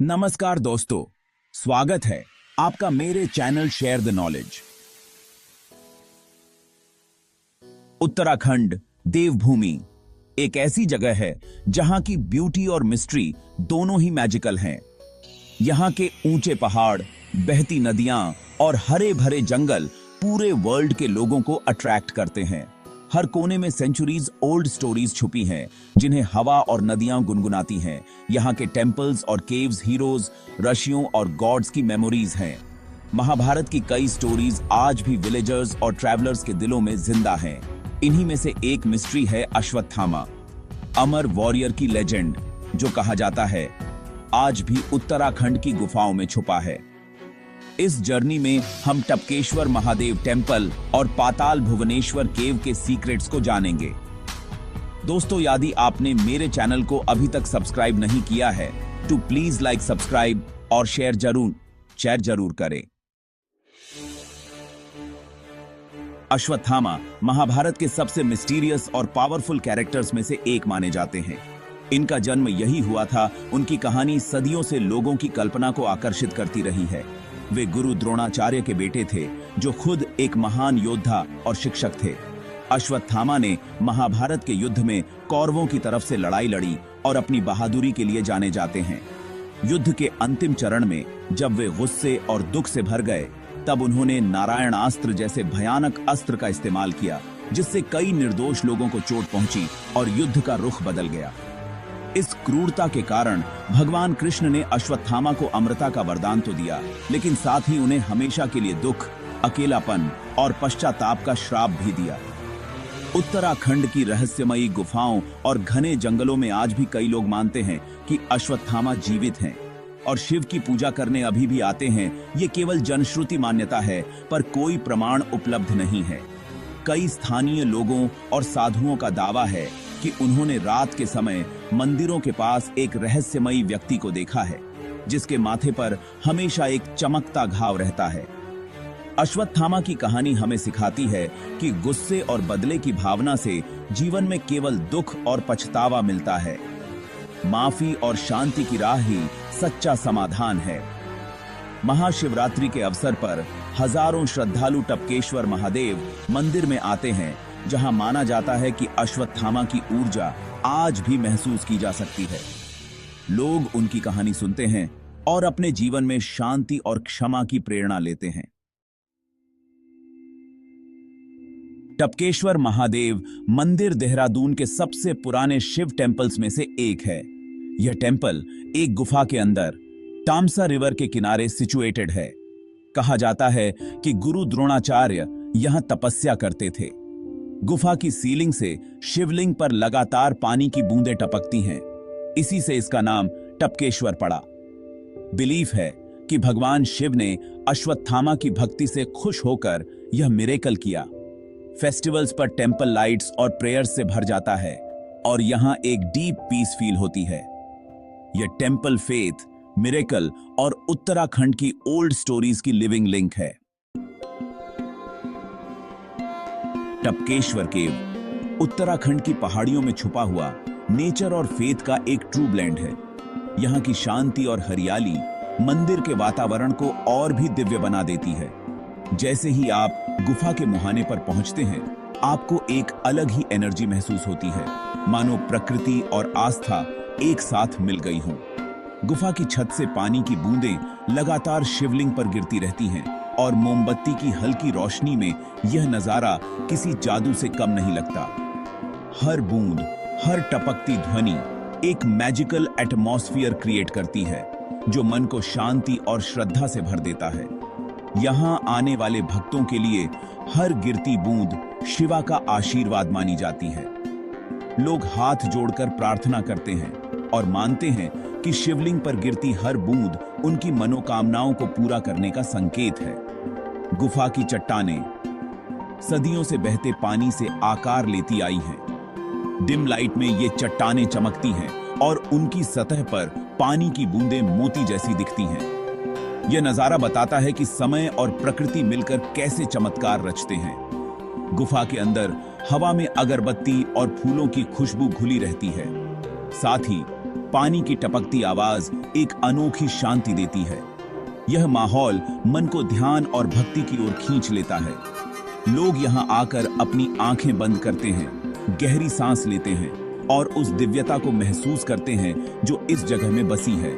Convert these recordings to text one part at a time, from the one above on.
नमस्कार दोस्तों, स्वागत है आपका मेरे channel share the knowledge. Uttarakhand Devbhoomi एक ऐसी जगह है जहां की ब्यूटी और मिस्ट्री दोनों ही मैजिकल हैं। यहां के ऊंचे पहाड़, बहती नदियां और हरे भरे जंगल पूरे वर्ल्ड के लोगों को अट्रैक्ट करते हैं। हर कोने में सेंचुरीज ओल्ड स्टोरीज छुपी हैं जिन्हें हवा और नदियां गुनगुनाती हैं। यहाँ के टेम्पल्स और केव्स हीरोज, ऋषियों और गॉड्स की मेमोरीज हैं। महाभारत की कई स्टोरीज आज भी विलेजर्स और ट्रैवलर्स के दिलों में जिंदा हैं। इन्हीं में से एक मिस्ट्री है अश्वत्थामा, अमर वॉरियर की लेजेंड, जो कहा जाता है आज भी उत्तराखंड की गुफाओं में छुपा है। इस जर्नी में हम टपकेश्वर महादेव टेम्पल और पाताल भुवनेश्वर केव के सीक्रेट्स को जानेंगे। दोस्तों, यदि आपने मेरे चैनल को अभी तक सब्सक्राइब नहीं किया है तो प्लीज लाइक, सब्सक्राइब और शेयर जरूर करें। अश्वत्थामा महाभारत के सबसे मिस्टीरियस और पावरफुल कैरेक्टर्स में से एक माने जाते हैं। इनका जन्म यही हुआ था। उनकी कहानी सदियों से लोगों की कल्पना को आकर्षित करती रही है। वे गुरु द्रोणाचार्य के बेटे थे, जो खुद एक महान योद्धा और शिक्षक थे। अश्वत्थामा ने महाभारत के युद्ध में कौरवों की तरफ से लड़ाई लड़ी और अपनी बहादुरी के लिए जाने जाते हैं। युद्ध के अंतिम चरण में जब वे गुस्से और दुख से भर गए, तब उन्होंने नारायणास्त्र जैसे भयानक अस्त्र का इस्तेमाल किया, जिससे कई निर्दोष लोगों को चोट पहुंची और युद्ध का रुख बदल गया। इस क्रूरता के कारण भगवान कृष्ण ने अश्वत्थामा को अमरता का वरदान तो दिया, लेकिन साथ ही उन्हें हमेशा के लिए दुख, अकेलापन और पश्चाताप का श्राप भी दिया। उत्तराखंड की रहस्यमयी गुफाओं और घने जंगलों में आज भी कई लोग मानते हैं कि अश्वत्थामा जीवित हैं और शिव की पूजा करने अभी भी आते हैं। ये केवल जनश्रुति मान्यता है, पर कोई प्रमाण उपलब्ध नहीं है। कई स्थानीय लोगों और साधुओं का दावा है कि उन्होंने रात के समय मंदिरों के पास एक रहस्यमयी व्यक्ति को देखा है, जिसके माथे पर हमेशा एक चमकता घाव रहता है। अश्वत्थामा की कहानी हमें सिखाती है कि गुस्से और बदले की भावना से जीवन में केवल दुख और पछतावा मिलता है। माफी और शांति की राह ही सच्चा समाधान है। महाशिवरात्रि के अवसर पर हजारों श्रद्धालु टपकेश्वर महादेव मंदिर में आते हैं, जहां माना जाता है कि अश्वत्थामा की ऊर्जा आज भी महसूस की जा सकती है। लोग उनकी कहानी सुनते हैं और अपने जीवन में शांति और क्षमा की प्रेरणा लेते हैं। टपकेश्वर महादेव मंदिर देहरादून के सबसे पुराने शिव टेम्पल्स में से एक है। यह टेम्पल एक गुफा के अंदर तामसा रिवर के किनारे सिचुएटेड है। कहा जाता है कि गुरु द्रोणाचार्य यहां तपस्या करते थे। गुफा की सीलिंग से शिवलिंग पर लगातार पानी की बूंदें टपकती हैं। इसी से इसका नाम टपकेश्वर पड़ा। बिलीफ है कि भगवान शिव ने अश्वत्थामा की भक्ति से खुश होकर यह मिरेकल किया। फेस्टिवल्स पर टेम्पल लाइट्स और प्रेयर्स से भर जाता है और यहां एक डीप पीस फील होती है। यह टेम्पल फेथ, मिरेकल और उत्तराखंड की ओल्ड स्टोरीज की लिविंग लिंक है। टपकेश्वर केव उत्तराखंड की पहाड़ियों में छुपा हुआ नेचर और फेथ का एक ट्रू ब्लेंड है। यहाँ की शांति और हरियाली मंदिर के वातावरण को और भी दिव्य बना देती है। जैसे ही आप गुफा के मुहाने पर पहुंचते हैं, आपको एक अलग ही एनर्जी महसूस होती है, मानो प्रकृति और आस्था एक साथ मिल गई हों। गुफा की छत से पानी की बूंदें लगातार शिवलिंग पर गिरती रहती हैं और मोमबत्ती की हल्की रोशनी में यह नजारा किसी जादू से कम नहीं लगता। हर बूंद, हर टपकती ध्वनि एक मैजिकल एटमॉस्फियर क्रिएट करती है, जो मन को शांति और श्रद्धा से भर देता है। यहाँ आने वाले भक्तों के लिए हर गिरती बूंद शिवा का आशीर्वाद मानी जाती है। लोग हाथ जोड़कर प्रार्थना करते हैं और मानते हैं कि शिवलिंग पर गिरती हर बूंद उनकी मनोकामनाओं को पूरा करने का संकेत है। गुफा की चट्टानें सदियों से बहते पानी से आकार लेती आई हैं। डिम लाइट में ये चट्टानें चमकती हैं और उनकी सतह पर पानी की बूंदें मोती जैसी दिखती हैं। यह नजारा बताता है कि समय और प्रकृति मिलकर कैसे चमत्कार रचते हैं। गुफा के अंदर हवा में अगरबत्ती और फूलों की खुशबू घुली रहती है। साथ ही पानी की टपकती आवाज एक अनोखी शांति देती है। यह माहौल मन को ध्यान और भक्ति की ओर खींच लेता है। लोग यहाँ आकर अपनी आंखें बंद करते हैं, गहरी सांस लेते हैं और उस दिव्यता को महसूस करते हैं जो इस जगह में बसी है।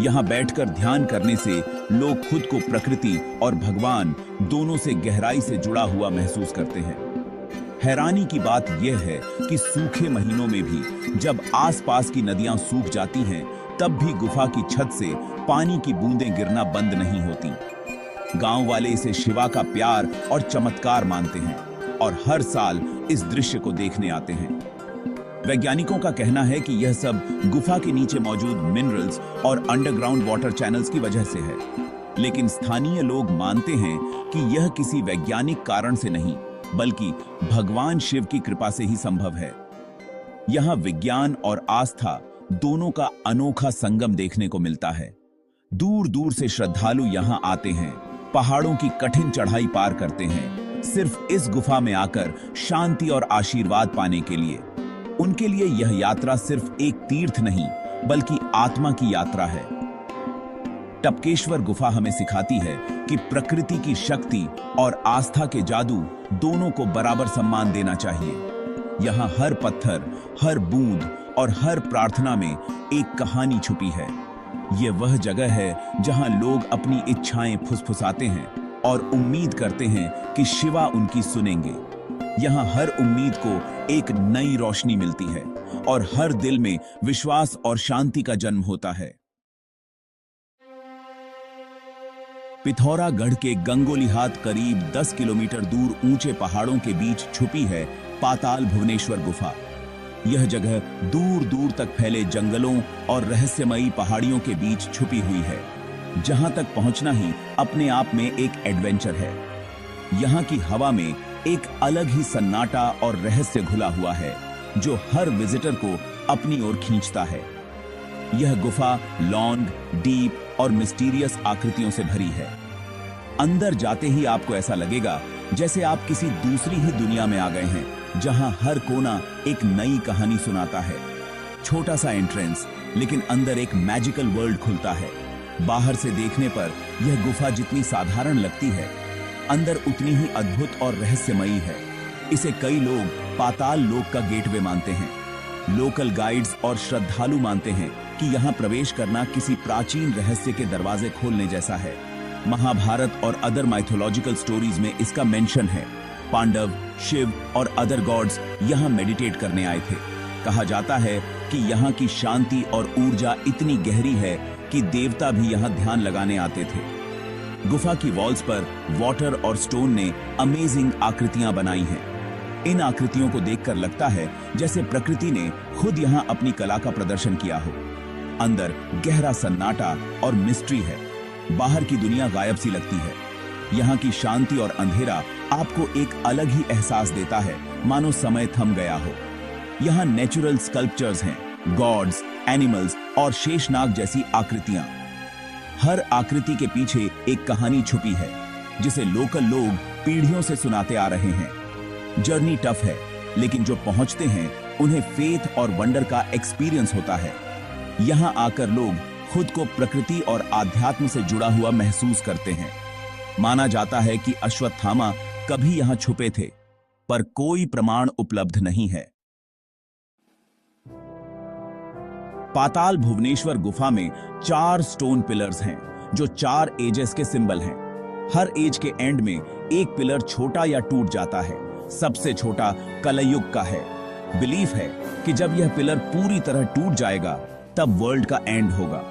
यहाँ बैठकर ध्यान करने से लोग खुद को प्रकृति और भगवान दोनों से गहराई से जुड़ा हुआ महसूस करते हैं। हैरानी की बात यह है कि सूखे महीनों में भी जब आसपास की नदियां सूख जाती हैं, तब भी गुफा की छत से पानी की बूंदें गिरना बंद नहीं होती। गांव वाले इसे शिवा का प्यार और चमत्कार मानते हैं और हर साल इस दृश्य को देखने आते हैं। वैज्ञानिकों का कहना है कि यह सब गुफा के नीचे मौजूद मिनरल्स और अंडरग्राउंड वाटर चैनल्स की वजह से है, लेकिन स्थानीय लोग मानते हैं कि यह किसी वैज्ञानिक कारण से नहीं, बल्कि भगवान शिव की कृपा से ही संभव है। यहाँ विज्ञान और आस्था दोनों का अनोखा संगम देखने को मिलता है। दूर दूर से श्रद्धालु यहाँ आते हैं, पहाड़ों की कठिन चढ़ाई पार करते हैं, सिर्फ इस गुफा में आकर शांति और आशीर्वाद पाने के लिए। उनके लिए यह यात्रा सिर्फ एक तीर्थ नहीं, बल्कि आत्मा की यात्रा है। टपकेश्वर गुफा हमें सिखाती है कि प्रकृति की शक्ति और आस्था के जादू दोनों को बराबर सम्मान देना चाहिए। यहाँ हर पत्थर, हर बूंद और हर प्रार्थना में एक कहानी छुपी है। ये वह जगह है जहाँ लोग अपनी इच्छाएं फुसफुसाते हैं और उम्मीद करते हैं कि शिवा उनकी सुनेंगे। यहाँ हर उम्मीद को एक नई रोशनी मिलती है और हर दिल में विश्वास और शांति का जन्म होता है। पिथौरागढ़ के गंगोलीहाट करीब 10 किलोमीटर दूर ऊंचे पहाड़ों के बीच छुपी है पाताल भुवनेश्वर गुफा। यह जगह दूर दूर तक फैले जंगलों और रहस्यमयी पहाड़ियों के बीच छुपी हुई है, जहां तक पहुंचना ही अपने आप में एक एडवेंचर है। यहाँ की हवा में एक अलग ही सन्नाटा और रहस्य घुला हुआ है, जो हर विजिटर को अपनी ओर खींचता है। यह गुफा लॉन्ग, डीप और मिस्टीरियस आकृतियों से भरी है। अंदर जाते ही आपको ऐसा लगेगा जैसे आप किसी दूसरी ही दुनिया में आ गए हैं, जहां हर कोना एक नई कहानी सुनाता है। छोटा सा एंट्रेंस, लेकिन अंदर एक मैजिकल वर्ल्ड खुलता है। बाहर से देखने पर यह गुफा जितनी साधारण लगती है, अंदर उतनी ही अद्भुत और रहस्यमयी है। इसे कई लोग पाताल लोक का गेटवे मानते हैं। लोकल गाइड्स और श्रद्धालु मानते हैं कि यहाँ प्रवेश करना किसी प्राचीन रहस्य के दरवाजे खोलने जैसा है। महाभारत और अदर माइथोलॉजिकल स्टोरीज में इसका मेंशन है। पांडव, शिव और अदर गॉड्स यहाँ मेडिटेट करने आए थे। कहा जाता है कि यहाँ की शांति और ऊर्जा इतनी गहरी है कि देवता भी यहाँ ध्यान लगाने आते थे। गुफा की वॉल्स पर वाटर और स्टोन ने अमेजिंग आकृतियां बनाई हैं। इन आकृतियों को देखकर लगता है जैसे प्रकृति ने खुद यहाँ अपनी कला का प्रदर्शन किया हो। अंदर गहरा सन्नाटा और मिस्ट्री है। बाहर की दुनिया गायब सी लगती है। यहाँ की शांति और अंधेरा आपको एक अलग ही एहसास देता है, मानो समय थम गया हो। यहाँ नेचुरल स्कल्पचर्स हैं, गॉड्स, एनिमल्स और शेषनाग जैसी आकृतियां। हर आकृति के पीछे एक कहानी छुपी है, जिसे लोकल लोग पीढ़ियों से सुनाते आ रहे हैं। जर्नी टफ है, लेकिन जो पहुंचते हैं उन्हें फेथ और वंडर का एक्सपीरियंस होता है। यहाँ आकर लोग खुद को प्रकृति और आध्यात्म से जुड़ा हुआ महसूस करते हैं। माना जाता है कि अश्वत्थामा कभी यहाँ छुपे थे, पर कोई प्रमाण उपलब्ध नहीं है। पाताल भुवनेश्वर गुफा में 4 स्टोन पिलर्स हैं, जो 4 एजेस के सिंबल हैं। हर एज के एंड में एक पिलर छोटा या टूट जाता है। सबसे छोटा कलयुग का है। बिलीफ है कि जब यह पिलर पूरी तरह टूट जाएगा, तब वर्ल्ड का एंड होगा।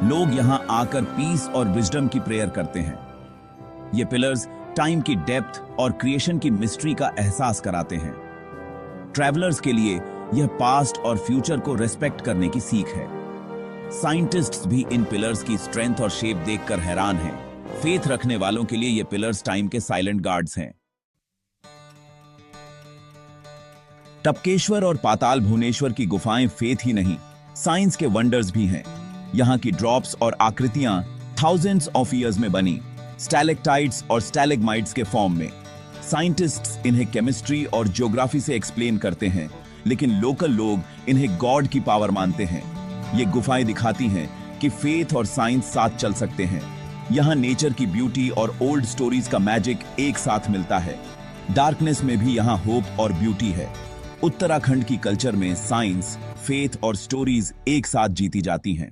लोग यहाँ आकर पीस और विजडम की प्रेयर करते हैं। ये पिलर्स टाइम की डेप्थ और क्रिएशन की मिस्ट्री का एहसास कराते हैं। ट्रैवलर्स के लिए यह पास्ट और फ्यूचर को रेस्पेक्ट करने की सीख है। साइंटिस्ट्स भी इन पिलर्स की स्ट्रेंथ और शेप देखकर हैरान हैं। फेथ रखने वालों के लिए ये पिलर्स टाइम के साइलेंट गार्ड्स हैं। टपकेश्वर और पाताल भुवनेश्वर की गुफाएं फेथ ही नहीं, साइंस के वंडर्स भी हैं। यहाँ की ड्रॉप्स और आकृतियां थाउजेंड्स ऑफ ईयर्स में बनी, स्टैलेक्टाइट्स और स्टैलेग्माइट्स के फॉर्म में। साइंटिस्ट्स इन्हें केमिस्ट्री और ज्योग्राफी से एक्सप्लेन करते हैं, लेकिन लोकल लोग इन्हें गॉड की पावर मानते हैं। ये गुफाएं दिखाती हैं कि फेथ और साइंस साथ चल सकते हैं। यहाँ नेचर की ब्यूटी और ओल्ड स्टोरीज का मैजिक एक साथ मिलता है। डार्कनेस में भी यहाँ होप और ब्यूटी है। उत्तराखंड की कल्चर में साइंस, फेथ और स्टोरीज एक साथ जीती जाती हैं।